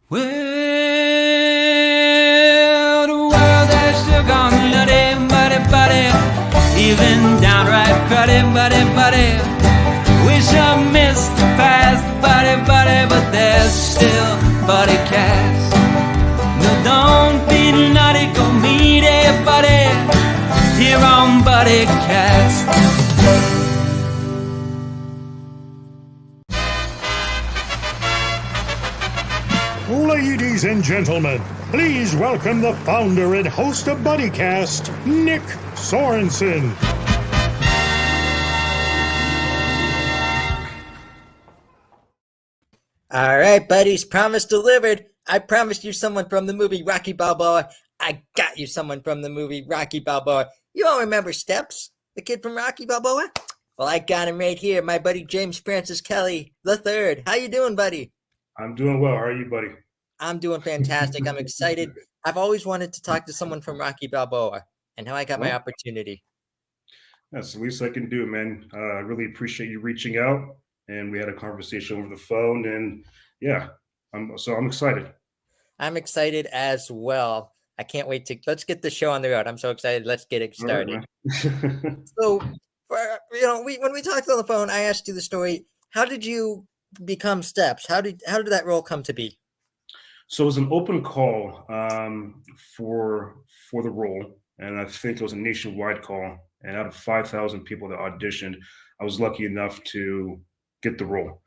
Well, the world has still gone nutty, buddy, even downright cruddy, buddy. Wish I missed the past, buddy, but there's still Buddycast. No, don't be naughty, go meet everybody here on Buddycast. Ladies and gentlemen, please welcome the founder and host of Buddycast, Nick Sorensen. All right, buddies, promise delivered. I promised you someone from the movie Rocky Balboa. I got you someone from the movie Rocky Balboa. You all remember Steps, the kid from Rocky Balboa? Well, I got him right here, my buddy James Francis Kelly III. How you doing, buddy? I'm doing well. How are you, buddy? I'm doing fantastic. I'm excited. I've always wanted to talk to someone from Rocky Balboa, and now I got my opportunity. That's the least I can do, man. I really appreciate you reaching out, and we had a conversation over the phone, and yeah, I'm excited. I'm excited as well. I can't wait to let's get the show on the road. I'm so excited. Let's get it started. Right, So, when we talked on the phone, I asked you the story. How did you become Steps? How did that role come to be? So it was an open call for the role, and I think it was a nationwide call. And out of 5,000 people that auditioned, I was lucky enough to get the role.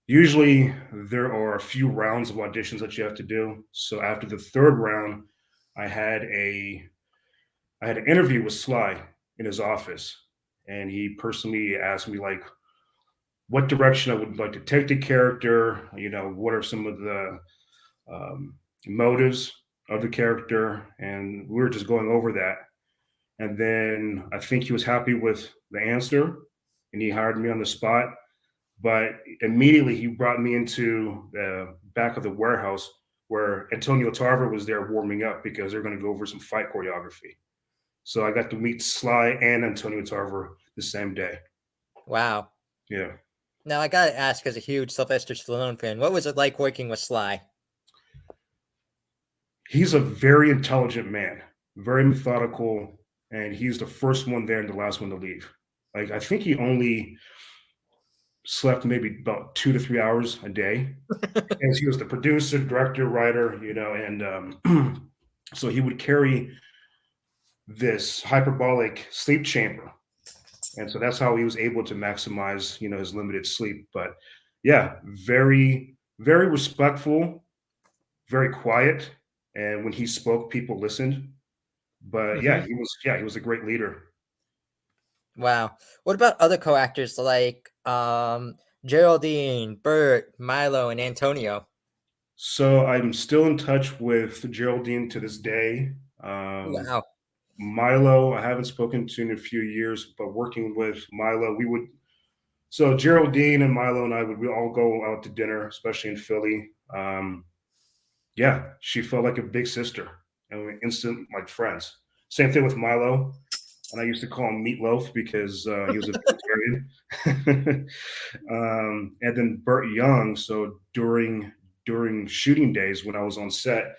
Usually there are a few rounds of auditions that you have to do. So after the third round, I had an interview with Sly in his office, and he personally asked me like what direction I would like to take the character. You know, what are some of the motives of the character, and we were just going over that. And then I think he was happy with the answer, and he hired me on the spot. But immediately he brought me into the back of the warehouse where Antonio Tarver was there warming up because they're going to go over some fight choreography. So I got to meet Sly and Antonio Tarver the same day. Wow. Yeah. Now, I got to ask, as a huge Sylvester Stallone fan, what was it like working with Sly? He's a very intelligent man, very methodical, and he's the first one there and the last one to leave. Like, I think he only slept maybe about 2 to 3 hours a day. As he was the producer, director, writer, you know, and so he would carry this hyperbolic sleep chamber. And so that's how he was able to maximize, you know, his limited sleep. But yeah, very, very respectful, very quiet. And when he spoke, people listened. But yeah, he was a great leader. Wow. What about other co-actors like Geraldine, Bert, Milo, and Antonio? So I'm still in touch with Geraldine to this day. Wow. Milo, I haven't spoken to in a few years, but working with Milo, so Geraldine and Milo and I would all go out to dinner, especially in Philly. Yeah, she felt like a big sister, and we were instant like friends. Same thing with Milo, and I used to call him Meatloaf because he was a vegetarian. And then Burt Young. So during shooting days when I was on set,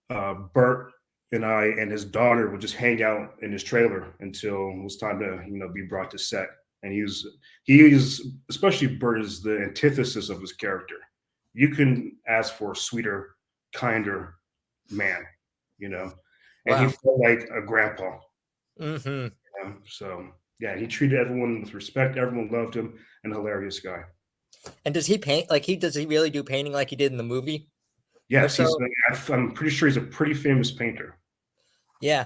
Burt and I and his daughter would just hang out in his trailer until it was time to, you know, be brought to set. And he is especially Burt is the antithesis of his character. You can ask for a sweeter, kinder man, you know, and he felt like a grandpa. Mm-hmm. You know? So yeah, he treated everyone with respect. Everyone loved him, and hilarious guy. And does he paint does he really do painting like he did in the movie? Yes, I'm pretty sure he's a pretty famous painter. Yeah.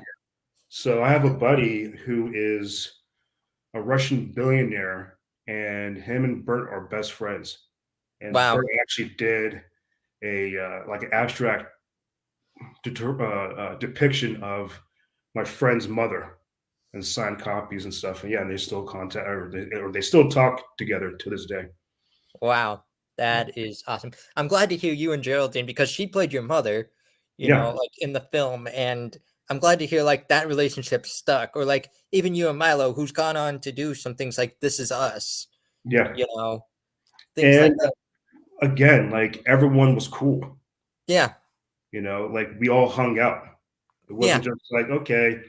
So I have a buddy who is a Russian billionaire, and him and Bert are best friends. And Bert actually did a like an abstract depiction of my friend's mother and signed copies and stuff. And yeah, and they still contact or they still talk together to this day. Wow. That is awesome. I'm glad to hear you and Geraldine, because she played your mother, you know, like in the film. And I'm glad to hear like that relationship stuck, or like even you and Milo, who's gone on to do some things like This Is Us. Yeah. You know, things like And that. again, like everyone was cool, Yeah, like we all hung out. It yeah. wasn't just like, okay,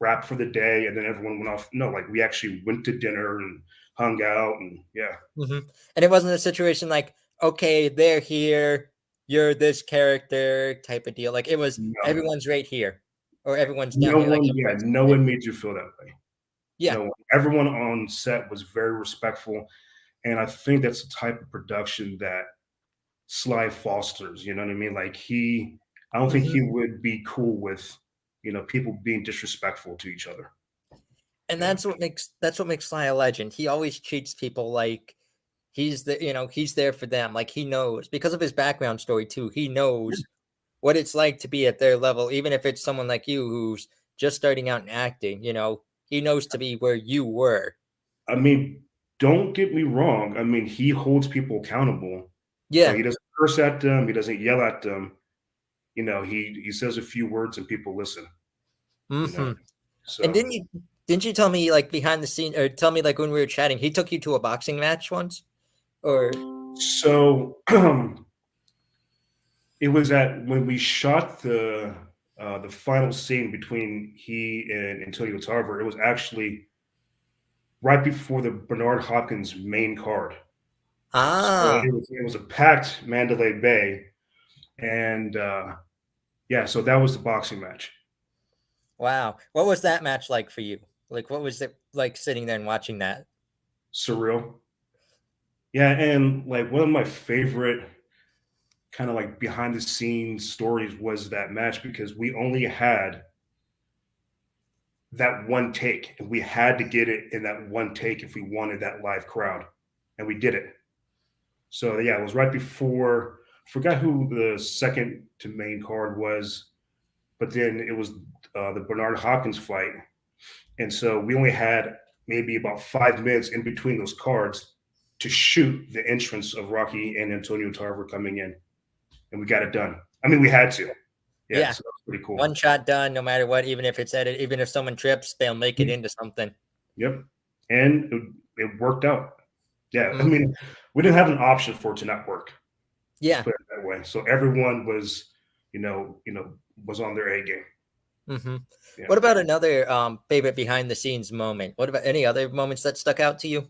wrap for the day and then everyone went off. No, like we actually went to dinner and hung out and yeah. And it wasn't a situation like, okay, they're here, you're this character type of deal. Like it was No. everyone's right here, or everyone's down No here. Like one, yeah, everyone's no there. one made you feel that way. Yeah. No one. Everyone on set was very respectful. And I think that's the type of production that Sly fosters. You know what I mean? Like I don't think hmm he would be cool with, people being disrespectful to each other. And Yeah. that's what makes Sly a legend. He always treats people like he's there for them. Like he knows because of his background story too. He knows what it's like to be at their level, even if it's someone like you who's just starting out in acting. He knows to be where you were. I mean, don't get me wrong. I mean, he holds people accountable, but Yeah. he doesn't curse at them. He doesn't yell at them. He says a few words and people listen. You know, hmm And so didn't you tell me like behind the scene or tell me like when we were chatting, he took you to a boxing match once? Or so it was at when we shot the final scene between he and Antonio Tarver. It was actually right before the Bernard Hopkins main card. So ah, it was a packed Mandalay Bay, and yeah, so that was the boxing match. wow. What was that match like for you? Like what was it like sitting there and watching that? Surreal. Yeah, and like one of my favorite kind of like behind the scenes stories was that match because we only had that one take and we had to get it in that one take if we wanted that live crowd, and we did it. So yeah, it was right before, I forgot who the second to main card was, but then it was the Bernard Hopkins fight. And so we only had maybe about 5 minutes in between those cards to shoot the entrance of Rocky and Antonio Tarver coming in, and we got it done. I mean, we had to. Yeah, Yeah. so that's pretty cool. One shot done, no matter what, even if it's edited, even if someone trips, they'll make it into something. Yep, and it worked out. Yeah, I Mm, mean, we didn't have an option for it to not work. Let's yeah. put it that way. So everyone was, was on their A game. hmm Yeah. What about another favorite behind the scenes moment? What about any other moments that stuck out to you?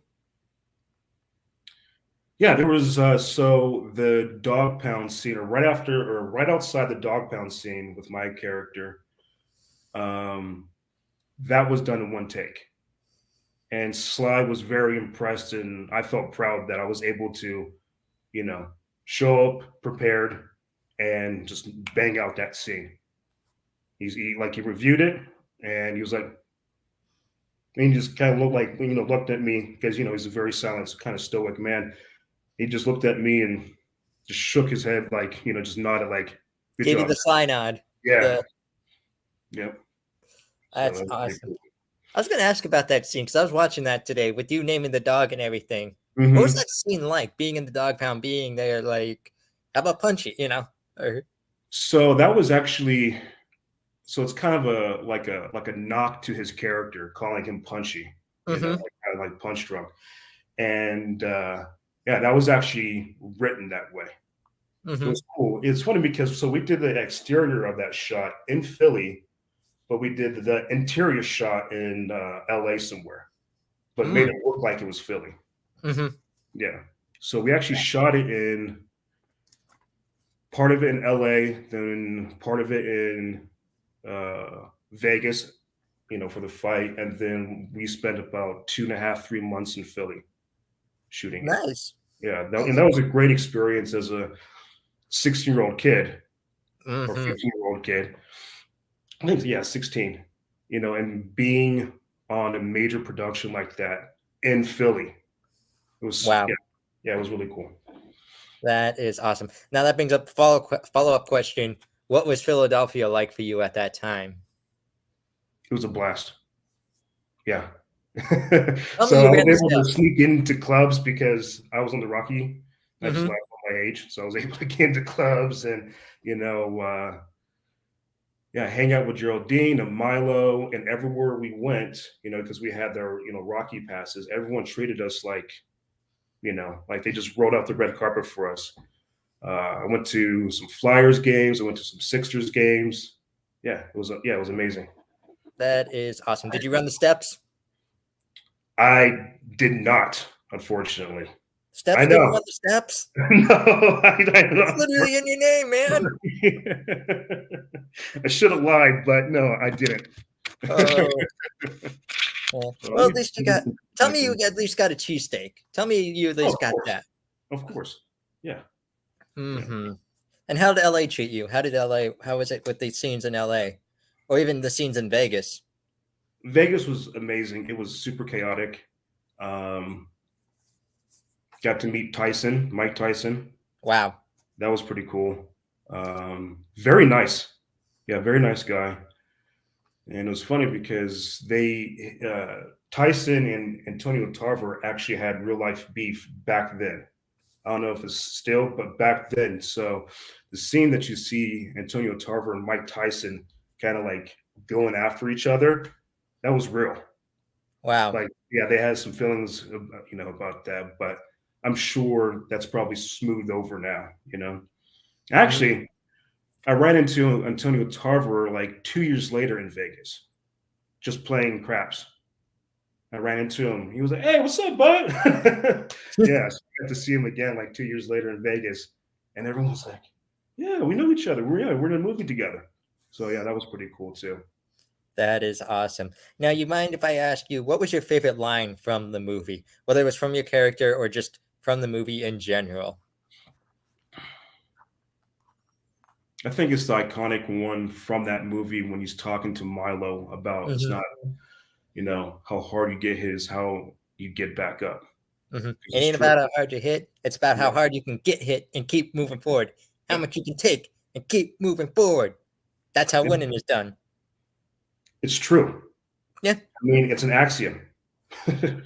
Yeah, there was so the dog pound scene, or right after, or right outside the dog pound scene with my character. Um, that was done in one take, and Sly was very impressed, and I felt proud that I was able to, you know, show up prepared and just bang out that scene. He reviewed it, and he was like, and he just kind of looked at me because he's a very silent, kind of stoic man. He just looked at me and just shook his head, like, just nodded, like, good Gave you job. the Sly nod. Yeah. The Yep. So That's that was pretty awesome. cool. I was going to ask about that scene because I was watching that today with you naming the dog and everything. What was Mhm. that scene like? Being in the dog pound, being there, like, how about Punchy? Or So that was actually, so it's kind of a knock to his character, calling him punchy, hmm like kind of like punch drunk. And yeah, that was actually written that way. It hmm was cool. It's funny because so we did the exterior of that shot in Philly, but we did the interior shot in LA somewhere, but made mm it look like it was Philly. hmm Yeah. So we actually shot it in part of it in LA, then part of it in Vegas, for the fight, and then we spent about 2.5, 3 months in Philly shooting it. Nice. Yeah, and that was a great experience as a 16-year-old kid or hmm 15-year-old kid. I think, yeah, 16. And being on a major production like that in Philly, it was Wow. yeah, yeah, it was really cool. That is awesome. Now that brings up follow up question. What was Philadelphia like for you at that time? It was a blast. Yeah. Tell me So you I was ran the able to steps. sneak into clubs because I was on the Rocky. I just hmm laughed at my age, so I was able to get into clubs and yeah, hang out with Geraldine and Milo, and everywhere we went, because we had their Rocky passes. Everyone treated us like Like they just rolled out the red carpet for us. I went to some Flyers games. I went to some Sixers games. It was amazing. That is awesome. Did you run the steps? I did not, unfortunately. Steps I never know. run the steps. No, I It's know. literally in your name, man. I should have lied, but no, I didn't. Oh, well, at least you got. Tell me you at least got a cheesesteak. Tell me you at Oh, least of got course. that. Of course. Yeah. Mm-hmm. And how did LA treat you? How was it with the scenes in LA? Or even the scenes in Vegas? Vegas was amazing. It was super chaotic. Um, got to meet Mike Tyson. Wow. That was pretty cool. Very nice. Yeah, very nice guy. And it was funny because Tyson and Antonio Tarver actually had real life beef back then. I don't know if it's still, but back then. So the scene that you see Antonio Tarver and Mike Tyson kind of like going after each other, that was real. Wow. Like, yeah, they had some feelings, about that, but I'm sure that's probably smoothed over now. Actually, I ran into Antonio Tarver like 2 years later in Vegas, just playing craps. I ran into him. He was like, "Hey, what's up, bud?" Yeah, so I got to see him again like 2 years later in Vegas, and everyone was like, "Yeah, we know each other. We're in a movie together." So yeah, that was pretty cool too. That is awesome. Now, you mind if I ask you, what was your favorite line from the movie? Whether it was from your character or just from the movie in general? I think it's the iconic one from that movie when he's talking to Milo about it's not, how hard you get hit is how you get back up. It It's ain't true. about how hard you hit. It's about how Yeah. hard you can get hit and keep moving forward. How much you can take and keep moving forward. That's how Yeah. winning is done. It's true. Yeah. I mean, it's an axiom, Mhm.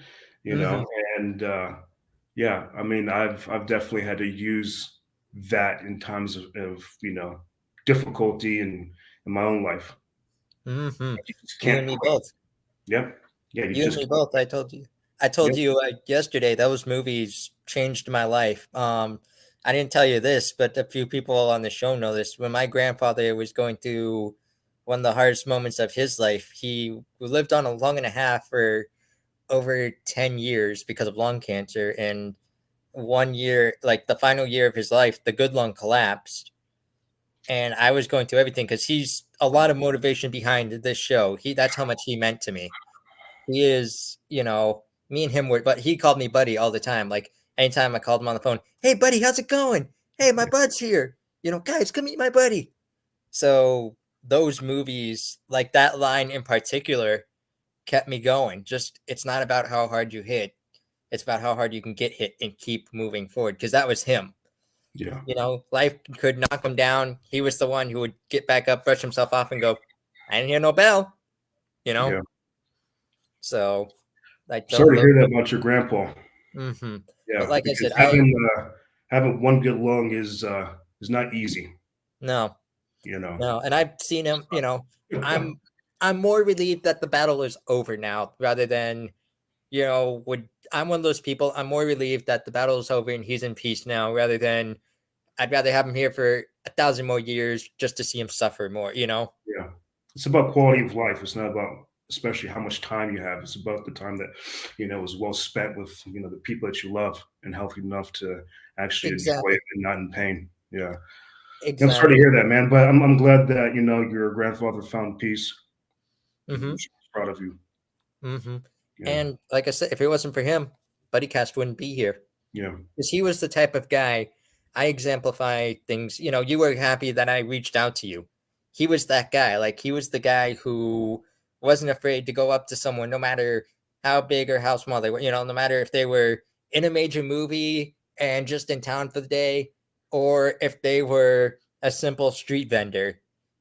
and yeah, I mean, I've definitely had to use that in times of difficulty in my own life. Mhm. You just You can't and me quit. both. Yep. Yeah, you You and just me both. I told you. I told yep. you yesterday those movies changed my life. I didn't tell you this, but a few people on the show know this. When my grandfather was going through one of the hardest moments of his life, he lived on a lung and a half for over 10 years because of lung cancer. And 1 year, like the final year of his life, the good lung collapsed. And I was going through everything because he's a lot of motivation behind this show. That's how much he meant to me. He is, me and him were, but he called me buddy all the time. Like anytime I called him on the phone, "Hey buddy, how's it going? Hey, my bud's here. Guys, come meet my buddy." So those movies, like that line in particular, kept me going. Just it's not about how hard you hit. It's about how hard you can get hit and keep moving forward. Because that was him. Yeah. Life could knock him down. He was the one who would get back up, brush himself off, and go, "I didn't hear no bell." You know. Yeah. So, like Sorry to hear that about your grandpa. Mm-hmm. But Yeah, like I because said, having one good lung is not easy. no, You know. no, and I've seen him. I'm more relieved that the battle is over now, rather than would I'm one of those people. I'm more relieved that the battle is over and he's in peace now, rather than I'd rather have him here for 1,000 more years just to see him suffer more. Yeah. It's about quality of life. It's not about especially how much time you have. It's about the time that is well spent with the people that you love and healthy enough to actually enjoy Exactly. it and not in pain. Yeah. I'm sorry to Exactly. hear that, man. But I'm glad that your grandfather found peace. Mm-hmm. I'm sure he's proud of you. Mm-hmm. Yeah. And like I said, if it wasn't for him, Buddycast wouldn't be here. Yeah. Because he was the type of guy. I exemplify things. You were happy that I reached out to you. He was that guy. Like he was the guy who wasn't afraid to go up to someone, no matter how big or how small they were. No matter if they were in a major movie and just in town for the day, or if they were a simple street vendor.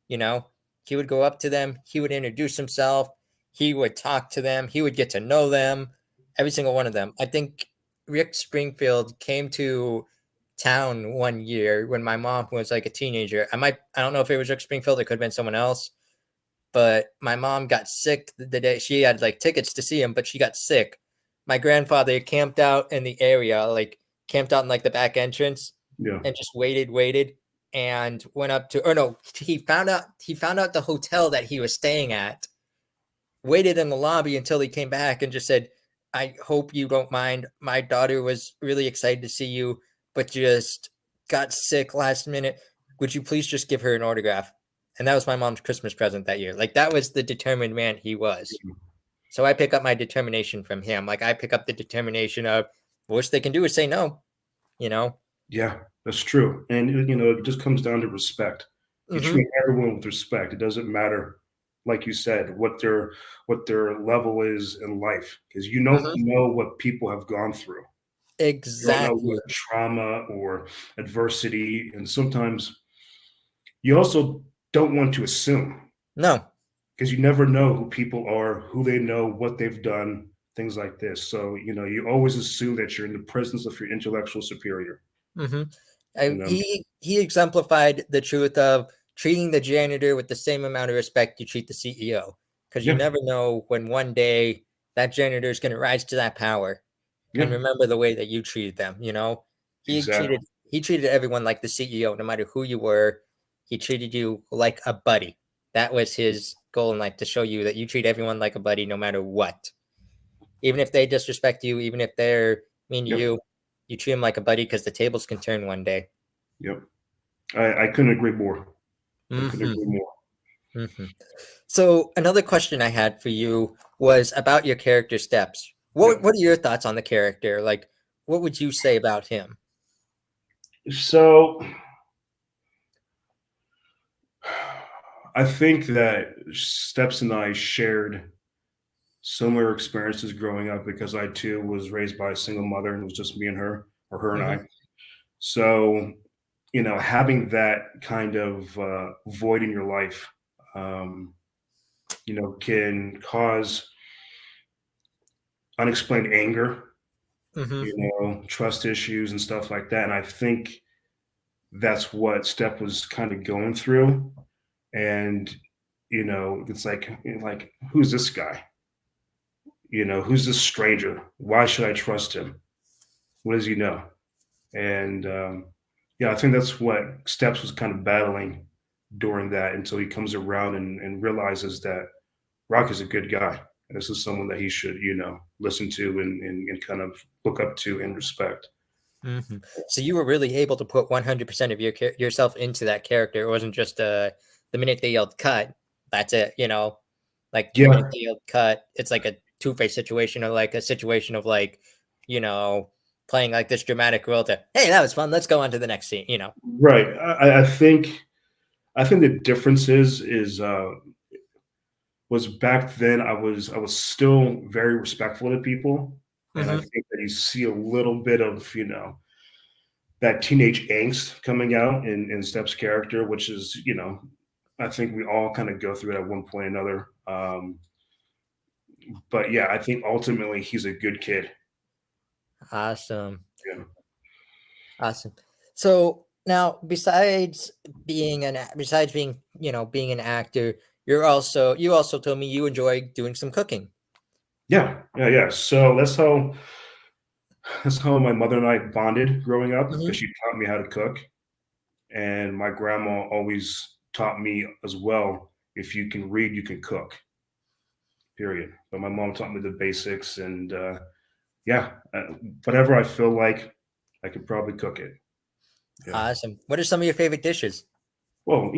He would go up to them. He would introduce himself. He would talk to them. He would get to know them. Every single one of them. I think Rick Springfield came to town one year when my mom was like a teenager. I don't know if it was Rick Springfield, it could have been someone else, but my mom got sick the day she had like tickets to see him, but she got sick my grandfather camped out in the area, like camped out in like the back entrance, Yeah. and just waited, and went up to, or no, he found out the hotel that he was staying at, waited in the lobby until he came back and just said, I hope you don't mind. My daughter was really excited to see you, but just got sick last minute. Would you please just give her an autograph? And that was my mom's Christmas present that year. Like, that was the determined man he was. So I pick up my determination from him. Like, I pick up the determination of, worst they can do is say no, you know? Yeah, that's true. And it just comes down to respect. You Mm-hmm. treat everyone with respect. It doesn't matter, like you said, what their level is in life, because you don't Mm-hmm. know what people have gone through. You don't know Exactly. what trauma or adversity, and sometimes you also don't want to assume, No. because you never know who people are, who they know, what they've done, things like this. So, you always assume that you're in the presence of your intellectual superior. Mm-hmm. You know, He exemplified the truth of treating the janitor with the same amount of respect you treat the CEO, because you yeah, never know when one day that janitor is going to rise to that power and yeah, remember the way that you treated them. You know, he exactly. treated he treated everyone like the CEO, no matter who you were. He treated you like a buddy. That was his goal in life, to show you that you treat everyone like a buddy, no matter what. Even if they disrespect you, even if they're mean to Yep, you treat them like a buddy, because the tables can turn one day. yep. I couldn't agree more. I couldn't Hmm. agree more. Hmm. So another question I had for you was about your character steps. Yep. What are your thoughts on the character? Like, what would you say about him? So I think that Steps and I shared similar experiences growing up, because I too was raised by a single mother, and it was just me and her, or her and Hmm. I. So, having that kind of void in your life, um, can cause unexplained anger, Hmm. trust issues and stuff like that. And I think that's what Step was kind of going through. And, it's like, who's this guy? Who's this stranger? Why should I trust him? What does he know? And yeah, I think that's what Steps was kind of battling during that, until he comes around and realizes that Rock is a good guy. And this is someone that he should, listen to and kind of look up to and respect. Hmm. So you were really able to put 100% of yourself into that character. It wasn't just the minute they yelled cut, that's it. Like the minute Yeah, they yelled cut, it's like a two-faced situation, or like a situation of like, you know, playing like this dramatic role to, hey, that was fun. Let's go on to the next scene. right. I think the difference is was back then I was still very respectful to people. And I Hmm. think that you see a little bit of, that teenage angst coming out in Step's character, which is, I think we all kind of go through it at one point or another. But yeah, I think ultimately he's a good kid. Awesome. Yeah. Awesome. So now, besides being, being an actor, you also told me you enjoy doing some cooking. Yeah. Yeah. Yeah. So that's how my mother and I bonded growing up, Hmm. because she taught me how to cook. And my grandma always taught me as well, if you can read, you can cook, period. But my mom taught me the basics. And yeah, whatever I feel like, I could probably cook it. Yeah. Awesome. What are some of your favorite dishes? Well,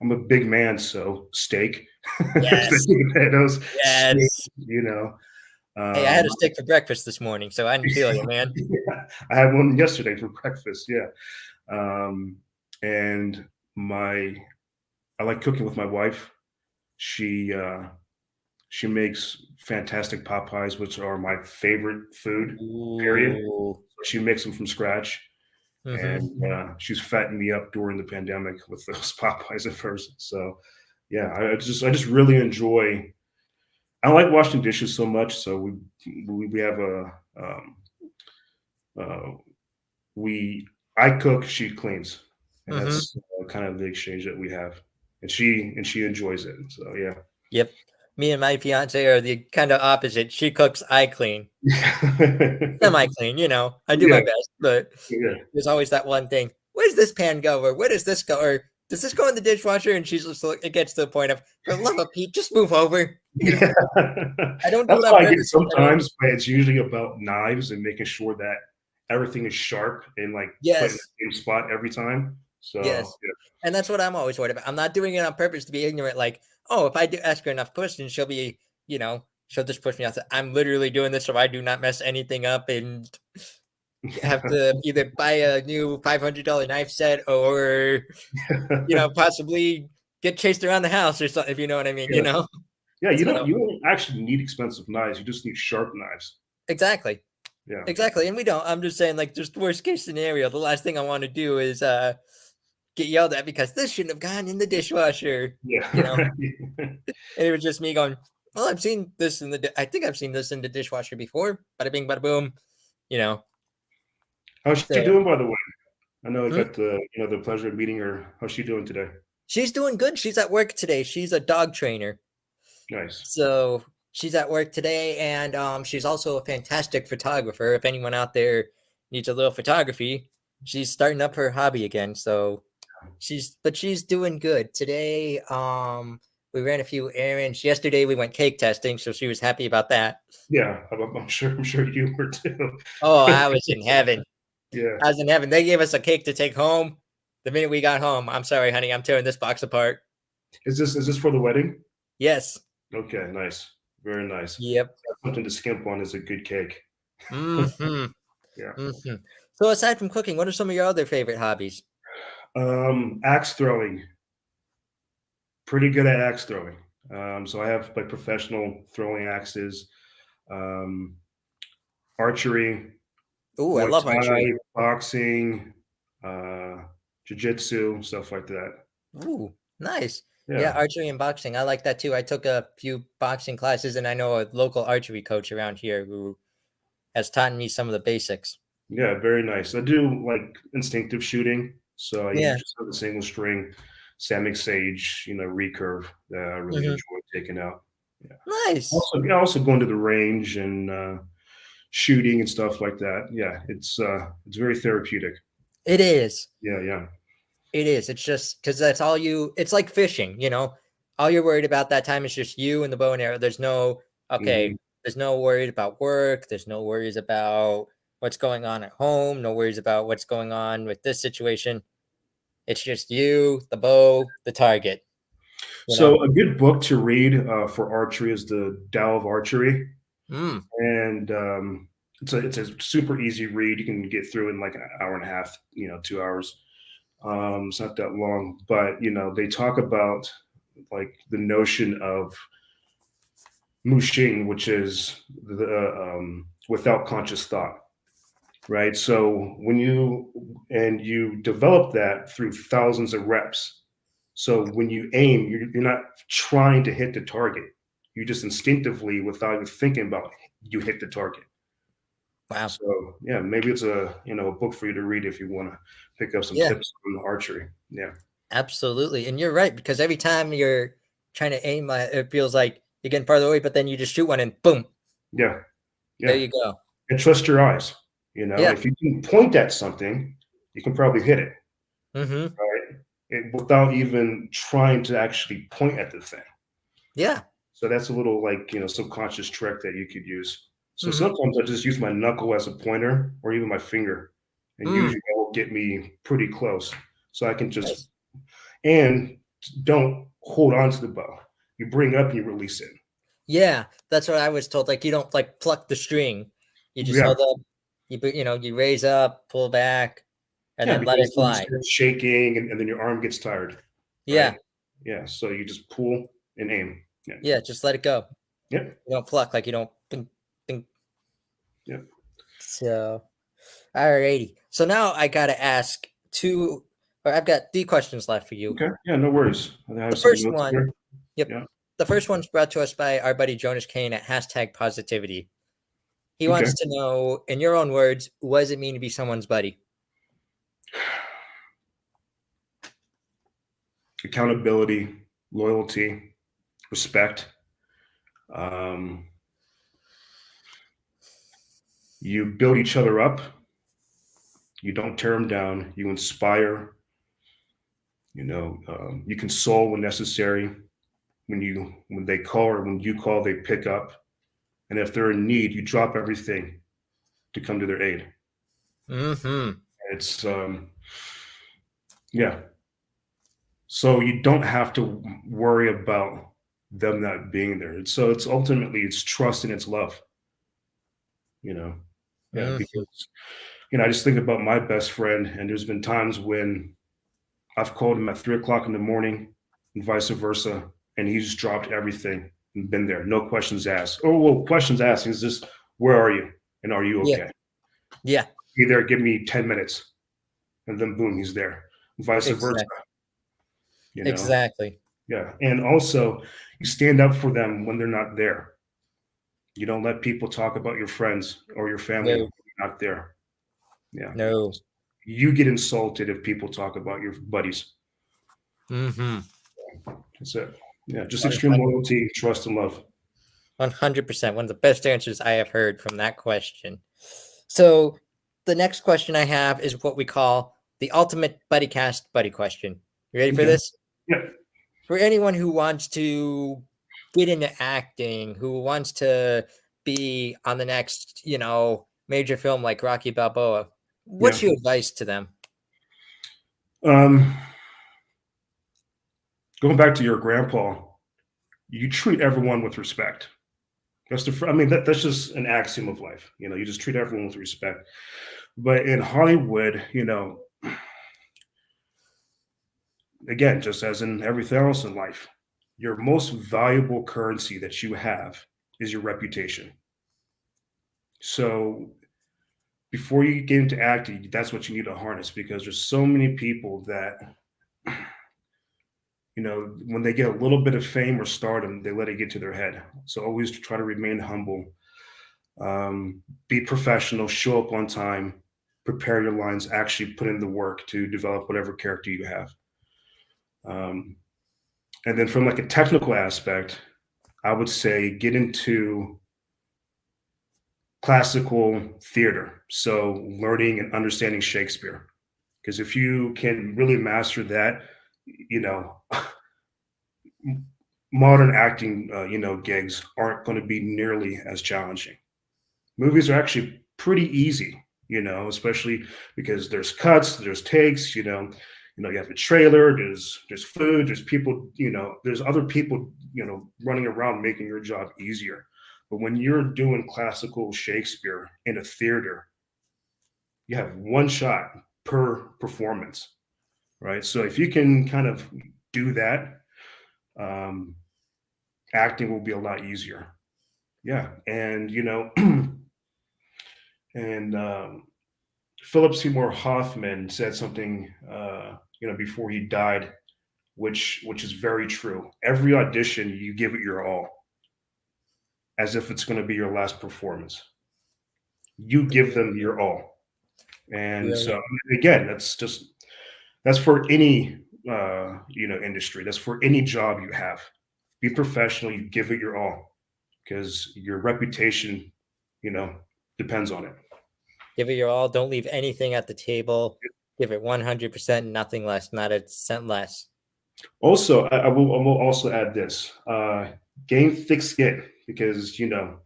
I'm a big man, so steak, Yes. steak and potatoes, steak, Yes. you know. Hey, I had Um, a steak for breakfast this morning, so I feel you, man. yeah, I had one yesterday for breakfast. Yeah. Um, and my I like cooking with my wife. She she makes fantastic pot pies, which are my favorite food. Period. Ooh. She makes them from scratch, Mm-hmm. and she's fattened me up during the pandemic with those pot pies at first. So yeah, I just really enjoy. I don't like washing dishes so much, so we have a uh, we I cook, she cleans, and Mm-hmm. that's kind of the exchange that we have. And she enjoys it. So yeah. Yep. Me and my fiance are the kind of opposite. She cooks, I clean. Semi-clean, I do my Yeah, best, but yeah. there's always that one thing. Where does this pan go? Or where does this go? Or does this go in the dishwasher? And she's just it gets to the point of, for the love of Pete, just move over. Yeah. I don't do That's it on how I get purpose. sometimes, but it's usually about knives and making sure that everything is sharp and like put in Yes, the same spot every time. So yes. And that's what I'm always worried about. I'm not doing it on purpose to be ignorant. Like, oh, if I do ask her enough questions, she'll be, she'll just push me out. I'm literally doing this so I do not mess anything up and have to either buy a new $500 knife set or, yeah. possibly get chased around the house or something, if you know what I mean, Yeah, you don't So, you don't actually need expensive knives. You just need sharp knives. exactly. Yeah. Exactly. And we don't. I'm just saying, like, just worst case scenario. The last thing I want to do is get yelled at because this shouldn't have gone in the dishwasher. Yeah. And it was just me going, well, I've seen this I think I've seen this in the dishwasher before. Bada bing, bada boom. How's she So doing, by the way? I know I hmm? got the pleasure of meeting her. How's she doing today? She's doing good. She's at work today. She's a dog trainer. Nice. So she's at work today, and she's also a fantastic photographer. If anyone out there needs a little photography, she's starting up her hobby again. So she's doing good today. We ran a few errands. Yesterday we went cake testing, so she was happy about that. Yeah, I'm sure. I'm sure you were too. Oh, I was in heaven. Yeah. I was in heaven. They gave us a cake to take home. The minute we got home, I'm sorry, honey, I'm tearing this box apart. Is this for the wedding? Yes. Okay, nice. Very nice. Yep. Something to skimp on is a good cake. Mm-hmm. Yeah. Mm-hmm. So aside from cooking, what are some of your other favorite hobbies? Axe throwing. Pretty good at axe throwing. So I have like professional throwing axes, um, archery, Ooh, I Muay love Thai, archery. boxing, uh, jiu-jitsu, stuff like that. Ooh, nice. Yeah, Yeah. archery and boxing. I like that too. I took a few boxing classes and I know a local archery coach around here who has taught me some of the basics. Yeah, very nice. I do like instinctive shooting. So I Yeah. use just have a single string, Samick Sage, recurve that I really Hmm. enjoy taking out. Yeah. Nice. Also going to the range and shooting and stuff like that. Yeah, it's very therapeutic. It is. Yeah, yeah. It is. It's just because that's all it's like fishing, all you're worried about that time is just you and the bow and arrow. Okay, Mhm. there's no worries about work. There's no worries about what's going on at home. No worries about what's going on with this situation. It's just you, the bow, the target, you know? So a good book to read for archery is the Tao of Archery, Mm, and it's a super easy read. You can get through in like an hour and a half, 2 hours. It's not that long, but they talk about like the notion of muxing, which is the without conscious thought, right? So you develop that through thousands of reps. So when you aim, you're not trying to hit the target. You just instinctively, without even thinking about it, you hit the target. wow. So yeah, maybe it's a book for you to read if you want to pick up some Yeah, tips on archery. Yeah. absolutely. And you're right, because every time you're trying to aim, it feels like you're getting farther away, but then you just shoot one and boom, Yeah. there Yeah. you go. And trust your eyes. Yeah. If you can point at something, you can probably hit it, Mm-hmm. right? Without even trying to actually point at the thing. Yeah. So that's a little like, subconscious trick that you could use. So Mm-hmm. sometimes I just use my knuckle as a pointer or even my finger. And Mm, usually that will get me pretty close. So I can nice. and don't hold on to the bow. You bring up and you release it. Yeah, that's what I was told. Like you don't like pluck the string. You just Yeah. hold up, you raise up, pull back, and Yeah, then let it because then you fly. start shaking and then your arm gets tired, right? Yeah. Yeah. So you just pull and aim. Yeah. Yeah, just let it go. Yep. You don't pluck like you don't bing, bing. Yep. So alrighty. So now I gotta ask I've got 3 questions left for you. Okay. Yeah, no worries. I The have some first notes one, here. yep. Yeah. The first one's brought to us by our buddy Jonas Kane at #positivity. He Okay. wants to know, in your own words, what does it mean to be someone's buddy? Accountability, loyalty, respect. Um, you build each other up. You don't tear them down. You inspire. You console when necessary. When they call or when you call, they pick up. And if they're in need, you drop everything to come to their aid. Mm-hmm. It's yeah. So you don't have to worry about them not being there. So it's ultimately it's trust and it's love. You know, yeah. Mm-hmm. Because I just think about my best friend, and there's been times when I've called him at 3 o'clock in the morning, and vice versa, and he's just dropped everything and been there, no questions asked. Oh well, questions asked is just where are you and are you Yeah. okay? Yeah. Be there, give me 10 minutes, and then boom, he's there. Vice versa. Exactly. You know, Exactly. yeah. And also, you stand up for them when they're not there. You don't let people talk about your friends or your family when No. you're not there. Yeah. No. You get insulted if people talk about your buddies. Mm-hmm. That's it. Yeah. Just extreme loyalty, trust, and love. 100%. One of the best answers I have heard from that question. So the next question I have is what we call the ultimate Buddycast buddy question. You ready for Okay. this? Yeah. For anyone who wants to get into acting, who wants to be on the next, major film like Rocky Balboa, what's Yeah. your advice to them? Going back to your grandpa, you treat everyone with respect. That's just an axiom of life. You just treat everyone with respect. But in Hollywood, again, just as in everything else in life, your most valuable currency that you have is your reputation. So before you get into acting, that's what you need to harness because there's so many people that, when they get a little bit of fame or stardom, they let it get to their head. So always try to remain humble, be professional, show up on time, prepare your lines, actually put in the work to develop whatever character you have. And then from like a technical aspect, I would say get into classical theater. So learning and understanding Shakespeare. Because if you can really master that, you know, modern acting, gigs aren't going to be nearly as challenging. Movies are actually pretty easy, especially because there's cuts, there's takes, you have a trailer, there's food, there's people, there's other people, running around making your job easier. But when you're doing classical Shakespeare in a theater, you have one shot per performance, right? So if you can kind of do that, um, acting will be a lot easier. Yeah, and and Philip Seymour Hoffman said something, before he died, which is very true. Every audition, you give it your all, as if it's going to be your last performance. You give them your all, and so again, that's for any industry. That's for any job you have. Be professional. You give it your all, because your reputation, depends on it. Give it your all. Don't leave anything at the table. Give it 100%, nothing less, not a cent less. Also, I will also add this: gain thick skin, because it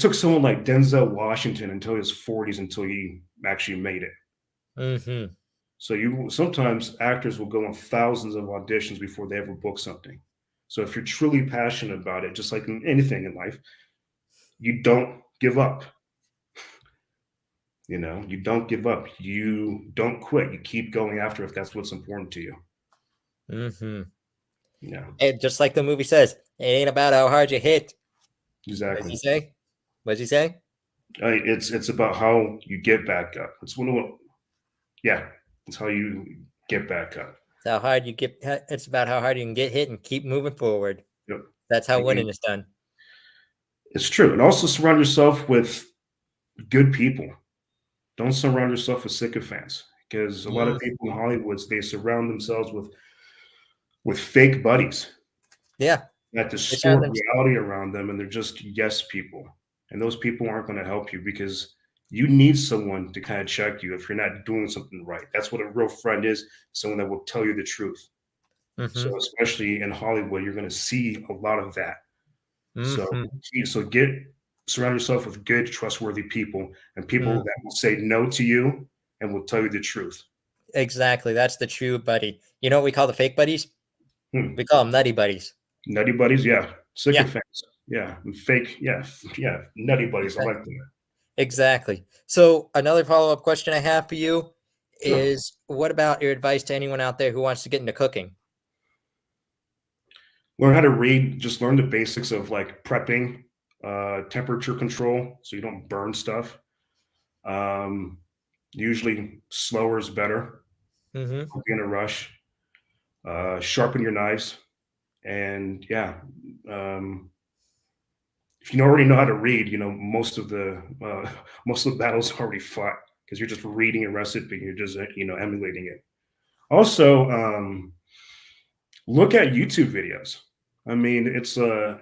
took someone like Denzel Washington until his 40s until he actually made it. Mm-hmm. So sometimes actors will go on thousands of auditions before they ever book something. So if you're truly passionate about it, just like in anything in life, you don't give up. You don't give up. You don't quit. You keep going after if that's what's important to you. Mm-hmm. Yeah, And just like the movie says, it ain't about how hard you hit. What does exactly. he say? What does he say? It's about how you get back up. It's how you get back up. It's how hard you get. It's about how hard you can get hit and keep moving forward. Yep. That's how And winning is done. it's true. And also surround yourself with good people. Don't surround yourself with sycophants, because a lot of people in Hollywood, they surround themselves with fake buddies. Yeah. that They found distort them. reality around them, and they're just yes people. And those people aren't going to help you because you need someone to kind of check you if you're not doing something right. That's what a real friend is, someone that will tell you the truth. So, Mm-hmm. especially in Hollywood, you're going to see a lot of that. So, Mm-hmm. so surround yourself with good, trustworthy people and people Mm. that will say no to you and will tell you the truth. Exactly. That's the true buddy. You know what we call the fake buddies? Hmm. We call them nutty buddies. Nutty buddies, yeah. Yeah. Sycophants, yeah. And fake, yeah, yeah. Nutty buddies, I like that. Exactly. So another follow-up question I have for you Sure. is, what about your advice to anyone out there who wants to get into cooking? Learn how to read. Just learn the basics of like prepping, temperature control, so you don't burn stuff. Um, Usually, slower is better. Mm-hmm. Don't be in a rush. Sharpen your knives, and yeah, um, if you already know how to read, most of the most of the battles are already fought because you're just reading a recipe. You're just emulating it. Also, look at YouTube videos. I mean, it's a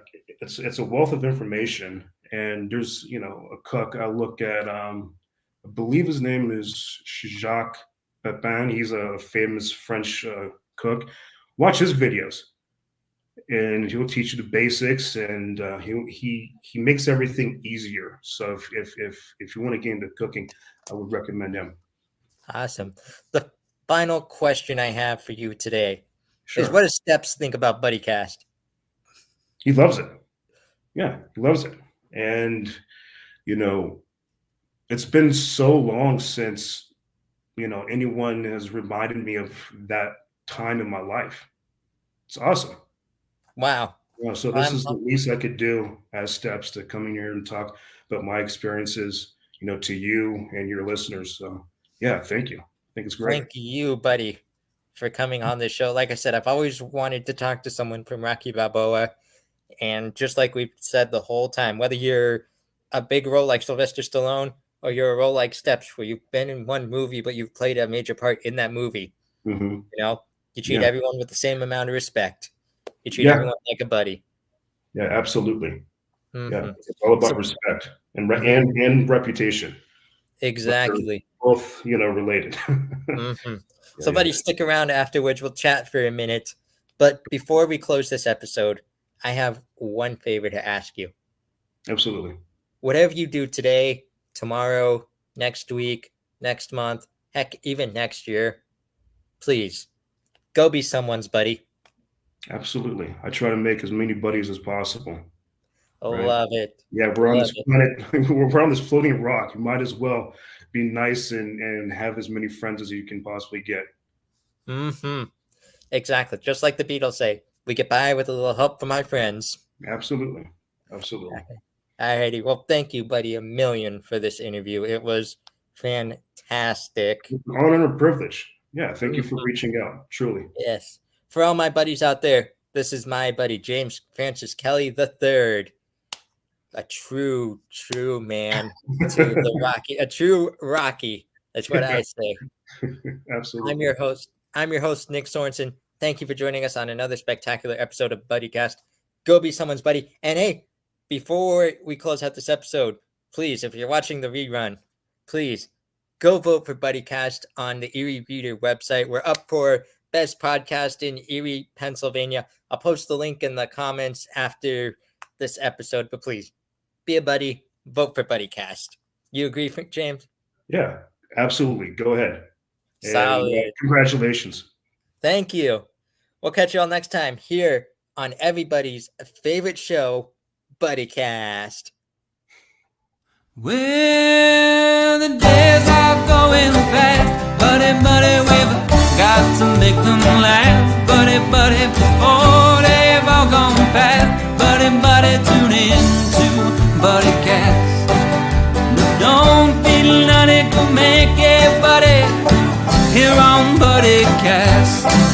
wealth of information, and there's a cook. I look at I believe his name is Jacques Pepin. He's a famous French cook. Watch his videos, and he'll teach you the basics, and he makes everything easier. So if you want to get into cooking, I would recommend him. Awesome. The final question I have for you today is, Sure. what does Steps think about Buddycast? He loves it. Yeah, he loves it. And you know, it's been so long since anyone has reminded me of that time in my life. It's awesome. Wow. So this I'm is the least I could do as steps to come in here and talk about my experiences, to you and your listeners. So yeah, thank you. I think it's great. Thank you, buddy, for coming on this show. Like I said, I've always wanted to talk to someone from Rocky Balboa. And just like we've said the whole time, whether you're a big role like Sylvester Stallone or you're a role like Steps, where you've been in one movie, but you've played a major part in that movie, Hmm. you treat Yeah, everyone with the same amount of respect. You treat yeah, everyone like a buddy. yeah, absolutely. Yeah, Hmm. it's all about So, respect and mhm, and reputation. But they're exactly. both, related. Hmm. Yeah, So, yeah, buddy, stick around afterwards. We'll chat for a minute. But before we close this episode, I have one favor to ask you. absolutely. Whatever you do today, tomorrow, next week, next month, heck, even next year, please go be someone's buddy. Absolutely. I try to make as many buddies as possible. Right? Love it. Yeah, we're on Love this it. planet. We're on this floating rock. You might as well be nice and have as many friends as you can possibly get. Hmm. Exactly. Just like the Beatles say, we get by with a little help from our friends. Absolutely. Absolutely. Alrighty. Well, thank you, buddy, a million for this interview. It was fantastic. It's an honor and a privilege. Yeah, thank you for Mhm. reaching out. Truly. Yes. For all my buddies out there, this is my buddy, James Francis Kelly III. A true man to the Rocky, a true Rocky. That's what I say. Absolutely. I'm your host, Nick Sorensen. Thank you for joining us on another spectacular episode of Buddycast. Go be someone's buddy. And hey, before we close out this episode, please, if you're watching the rerun, please go vote for Buddycast on the Erie Reader website. We're up for Best Podcast in Erie, Pennsylvania. I'll post the link in the comments after this episode, but please be a buddy, vote for Buddycast. You agree, James? Yeah, absolutely. Go ahead. And Solid. congratulations. Thank you. We'll catch you all next time here on everybody's favorite show, Buddycast. Well, the days are going fast, buddy, we've got to make them last, buddy, before they've all gone past, buddy, tune in to Buddycast. Don't feel none, it go make it, buddy, here on Buddycast.